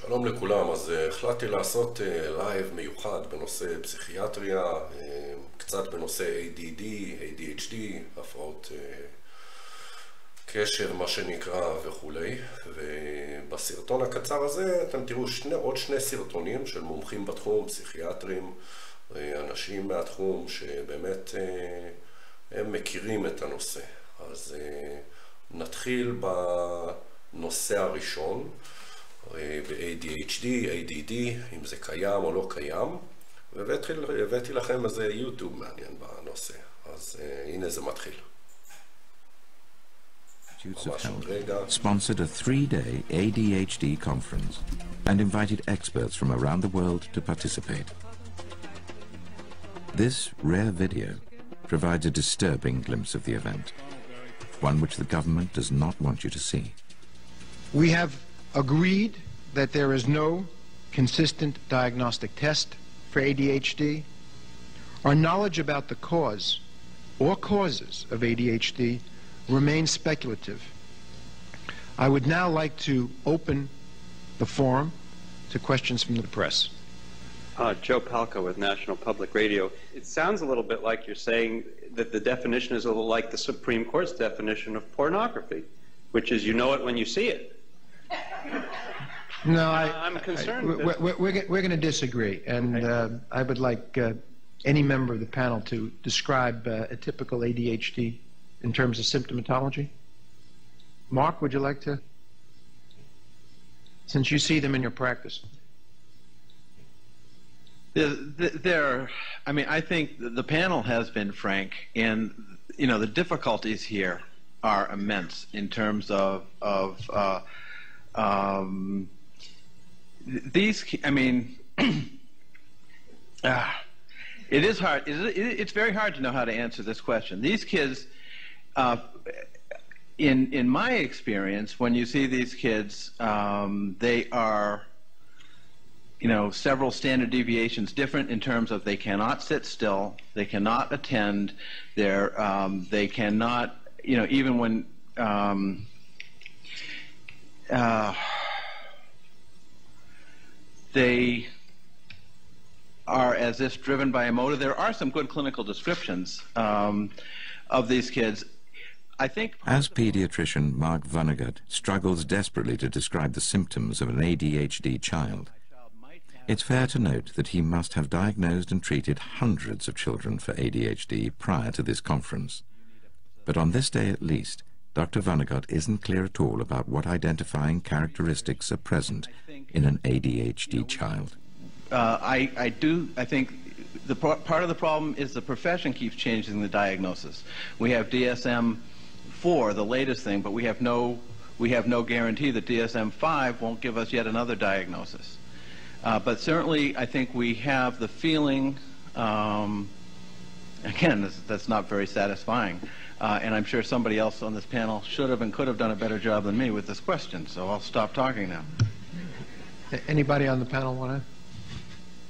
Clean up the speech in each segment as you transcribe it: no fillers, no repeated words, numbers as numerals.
שלום לכולם, אז החלטתי לעשות לייב מיוחד בנושא פסיכיאטריה, קצת בנושא ADD, ADHD, הפרעות קשר מה שנקרא וכולי, ובסרטון הקצר הזה אתם תראו עוד שני סרטונים של מומחים בתחום, פסיכיאטרים, אנשים מהתחום שבאמת הם מכירים את הנושא. אז נתחיל בנושא הראשון, ב-ADHD, ADD, אם זה קיים או לא קיים, והבאתי לכם איזה יוטיוב מעניין בנושא, אז הנה זה מתחיל. Sponsored a 3-day ADHD conference and invited experts from around the world to participate. This rare video provides a disturbing glimpse of the event, one which the government does not want you to see. We have agreed that there is no consistent diagnostic test for ADHD. Our knowledge about the cause or causes of ADHD remains speculative. I would now like to open the forum to questions from the press. Joe Palca with National Public Radio. It sounds a little bit like you're saying that the definition is a little like the Supreme Court's definition of pornography, which is you know it when you see it. No, I'm concerned. We're going to disagree, and okay. I would like any member of the panel to describe a typical ADHD in terms of symptomatology. Mark, would you like to? Since you see them in your practice. I mean, I think the panel has been frank, and you know the difficulties here are immense in terms of these. I mean, it is hard. It's very hard to know how to answer this question. These kids, in my experience, when you see these kids, they are, you know, several standard deviations different in terms of they cannot sit still, they cannot attend, they cannot, you know, even when they are as if driven by a motive. There are some good clinical descriptions of these kids. I think as pediatrician Mark Vonnegut struggles desperately to describe the symptoms of an ADHD child, it's fair to note that he must have diagnosed and treated hundreds of children for ADHD prior to this conference. But on this day at least, Dr. Vonnegut isn't clear at all about what identifying characteristics are present in an ADHD child. I think the part of the problem is the profession keeps changing the diagnosis. We have DSM-4, the latest thing, but we have no guarantee that DSM-5 won't give us yet another diagnosis. But certainly, I think we have the feeling, again, that's not very satisfying, and I'm sure somebody else on this panel should have and could have done a better job than me with this question, so I'll stop talking now. Anybody on the panel want to?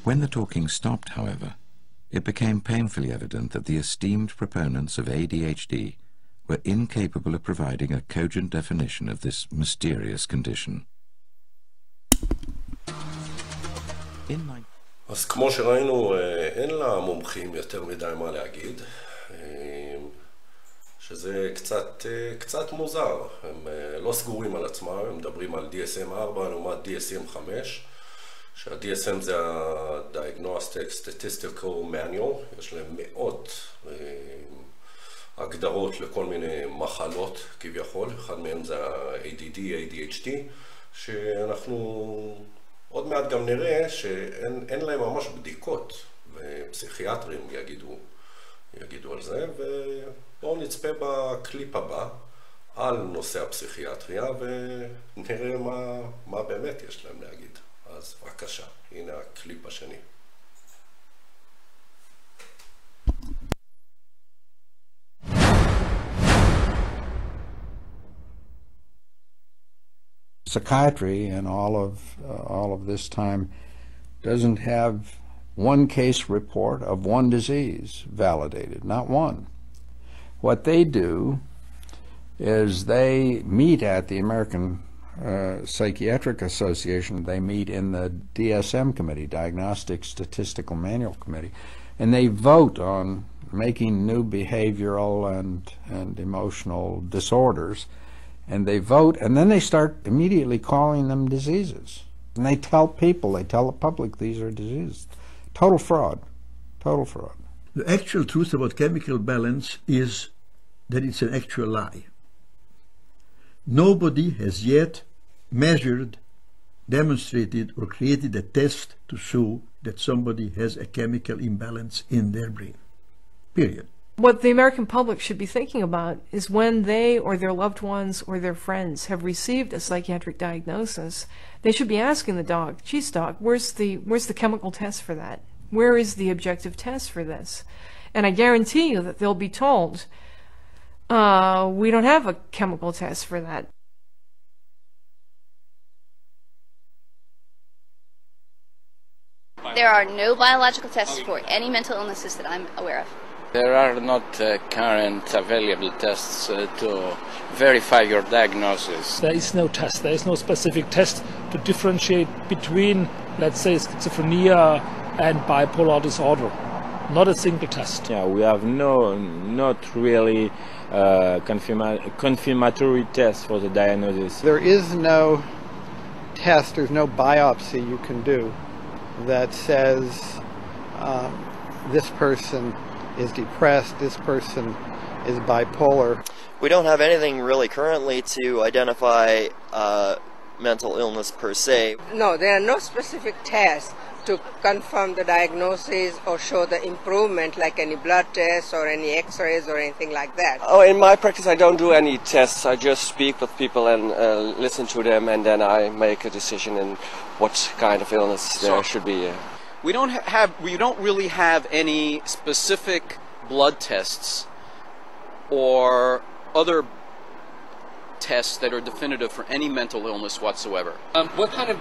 When the talking stopped, however, it became painfully evident that the esteemed proponents of ADHD were incapable of providing a cogent definition of this mysterious condition. אז כמו שראינו, אין למומחים יותר מדי מה להגיד, שזה קצת מוזר. הם לא סגורים על עצמם, הם מדברים על DSM-4 לעומת DSM-5, שה-DSM זה ה-Diagnostic Statistical Manual, יש להם מאות הגדרות לכל מיני מחלות כביכול, אחד מהם זה ה-ADD, ADHD, שאנחנו עוד מעט גם נראה שאין להם ממש בדיקות, ופסיכיאטרים יגידו על זה, ובואו נצפה בקליפ הבא על נושא הפסיכיאטריה ונראה מה באמת יש להם להגיד. אז בבקשה, הנה הקליפ השני. Psychiatry in all of this time doesn't have one case report of one disease validated, not one. What they do is they meet at the American Psychiatric Association, they meet in the DSM committee, Diagnostic Statistical Manual Committee, and they vote on making new behavioral and emotional disorders, and they vote, and then they start immediately calling them diseases. And they tell people, they tell the public these are diseases. Total fraud. Total fraud. The actual truth about chemical balance is that it's an actual lie. Nobody has yet measured, demonstrated, or created a test to show that somebody has a chemical imbalance in their brain. Period. What the American public should be thinking about is when they or their loved ones or their friends have received a psychiatric diagnosis, they should be asking the doc, geez doc, where's the chemical test for that? Where is the objective test for this? And I guarantee you that they'll be told, we don't have a chemical test for that. There are no biological tests for any mental illnesses that I'm aware of. There are not current available tests to verify your diagnosis. There is no test. There is no specific test to differentiate between, let's say, schizophrenia and bipolar disorder. Not a single test. Yeah, we have not really confirmatory test for the diagnosis. There is no test, there's no biopsy you can do that says this person is depressed, this person is bipolar. We don't have anything really currently to identify mental illness per se. No, there are no specific tests to confirm the diagnosis or show the improvement, like any blood tests or any x-rays or anything like that. Oh, in my practice I don't do any tests. I just speak with people and listen to them, and then I make a decision in what kind of illness there should be. We don't really have any specific blood tests or other tests that are definitive for any mental illness whatsoever. What kind of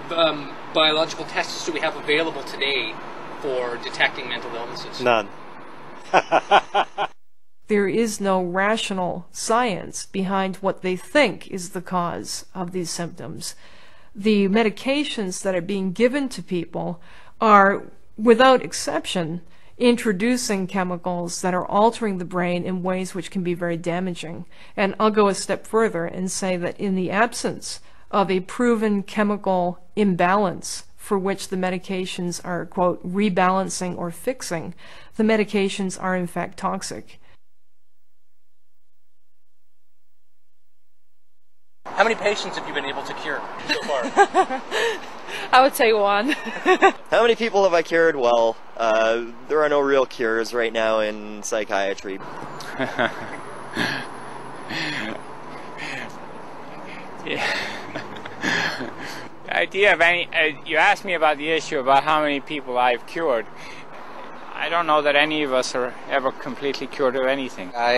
biological tests do we have available today for detecting mental illnesses? None. There is no rational science behind what they think is the cause of these symptoms. The medications that are being given to people are, without exception, introducing chemicals that are altering the brain in ways which can be very damaging. And I'll go a step further and say that in the absence of a proven chemical imbalance for which the medications are, quote, rebalancing or fixing, the medications are in fact toxic. How many patients have you been able to cure so far? I would say one. How many people have I cured? Well, there are no real cures right now in psychiatry. Yeah. The idea of any, you asked me about the issue about how many people I've cured. I don't know that any of us are ever completely cured of anything. I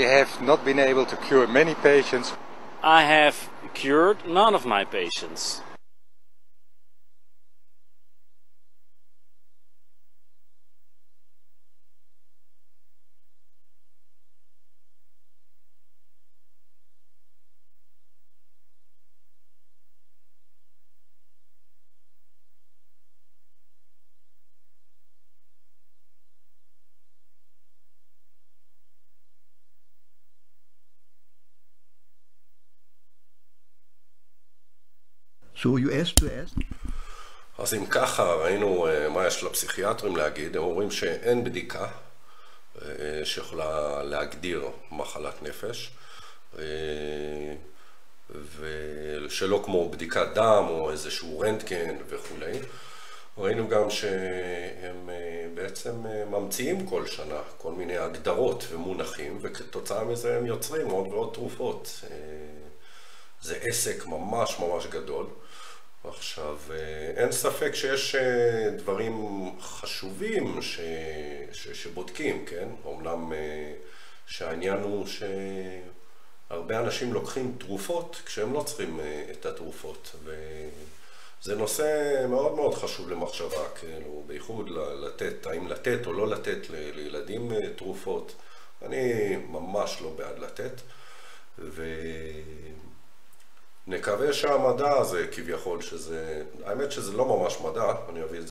have not been able to cure many patients. I have cured none of my patients. So you asked to ask? אז אם ככה, ראינו מה יש לפסיכיאטרים להגיד. הם אומרים שאין בדיקה שיכולה להגדיר מחלת נפש, ושלא כמו בדיקת דם או איזשהו רנטגן וכולי. ראינו גם שהם בעצם ממציאים כל שנה כל מיני הגדרות ומונחים, וכתוצאה מזה הם יוצרים עוד ועוד תרופות. זה עסק ממש ממש גדול. עכשיו, אין ספק שיש דברים חשובים שבודקים, כן? אומנם שהעניין הוא שהרבה אנשים לוקחים תרופות כשהם לא צריכים את התרופות, וזה נושא מאוד מאוד חשוב למחשבה, כאילו, בייחוד לתת, האם לתת או לא לתת לילדים תרופות. אני ממש לא בעד לתת, נקווה שהמדע הזה כביכול, האמת שזה לא ממש מדע, אני אביא את זה